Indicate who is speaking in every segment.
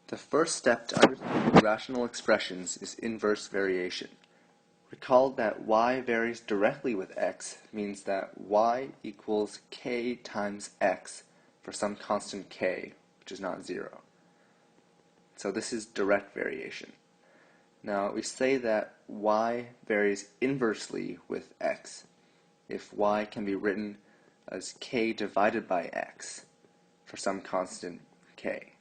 Speaker 1: The first step to understanding rational expressions is inverse variation. Recall that y varies directly with x means that y equals k times x for some constant k, which is not 0. So this is direct variation. Now we say that y varies inversely with x if y can be written as k divided by x for some constant k.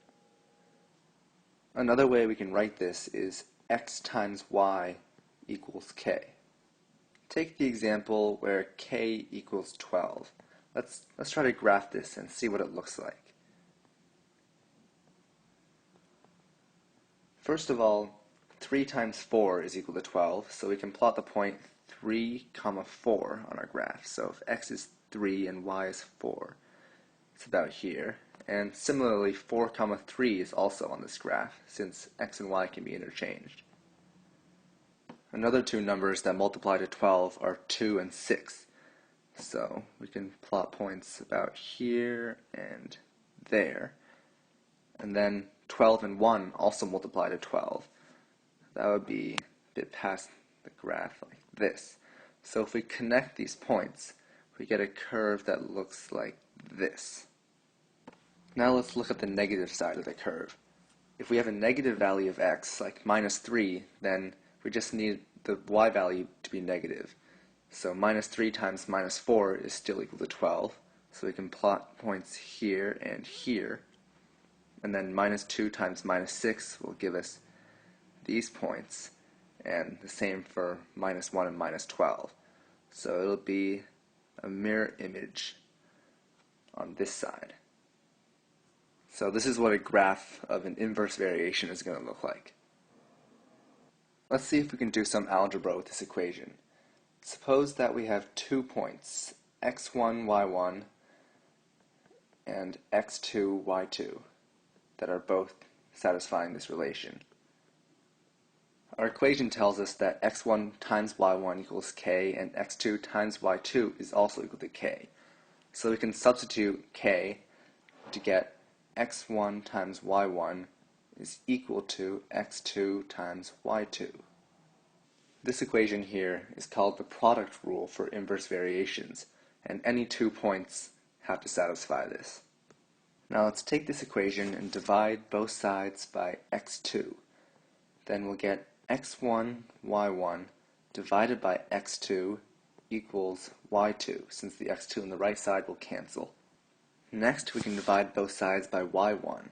Speaker 1: Another way we can write this is x times y equals k. Take the example where k equals 12. Let's try to graph this and see what it looks like. First of all, 3 times 4 is equal to 12, so we can plot the point 3, 4 on our graph. So if x is 3 and y is 4, it's about here. And similarly, 4, 3 is also on this graph, since x and y can be interchanged. Another two numbers that multiply to 12 are 2 and 6. So we can plot points about here and there. And then 12 and 1 also multiply to 12. That would be a bit past the graph like this. So if we connect these points, we get a curve that looks like this. Now let's look at the negative side of the curve. If we have a negative value of x, like -3, then we just need the y value to be negative. So -3 times -4 is still equal to 12. So we can plot points here and here. And then -2 times -6 will give us these points. And the same for -1 and -12. So it'll be a mirror image on this side. So this is what a graph of an inverse variation is going to look like. Let's see if we can do some algebra with this equation. Suppose that we have 2 points, x1, y1, and x2, y2, that are both satisfying this relation. Our equation tells us that x1 times y1 equals k, and x2 times y2 is also equal to k. So we can substitute k to get x1 times y1 is equal to x2 times y2. This equation here is called the product rule for inverse variations, and any 2 points have to satisfy this. Now let's take this equation and divide both sides by x2. Then we'll get x1, y1 divided by x2 equals y2, since the x2 on the right side will cancel. Next, we can divide both sides by y1.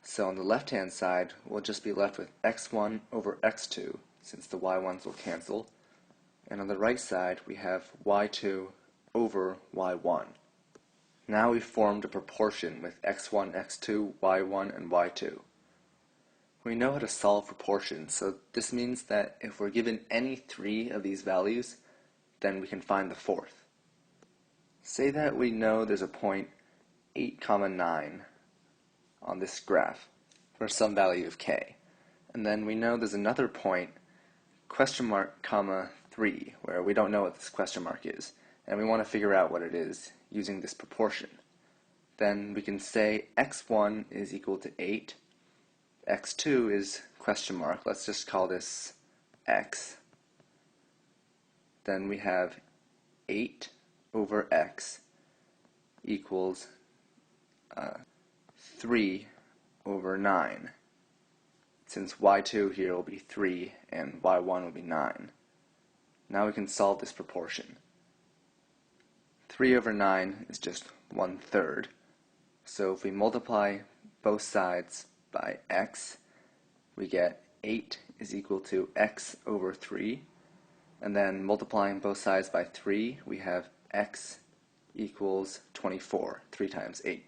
Speaker 1: So on the left-hand side, we'll just be left with x1 over x2, since the y1s will cancel. And on the right side, we have y2 over y1. Now we've formed a proportion with x1, x2, y1, and y2. We know how to solve proportions, so this means that if we're given any 3 of these values, then we can find the fourth. Say that we know there's a point 8, 9 on this graph for some value of k. And then we know there's another point, question mark, 3, where we don't know what this question mark is, and we want to figure out what it is using this proportion. Then we can say x1 is equal to 8, x2 is question mark, let's just call this x. Then we have 8 over x equals 3 over 9, since y2 here will be 3 and y1 will be 9. Now we can solve this proportion. 3 over 9 is just 1/3. So if we multiply both sides by x, we get 8 is equal to x over 3. And then multiplying both sides by 3, we have x equals 24, 3 times 8.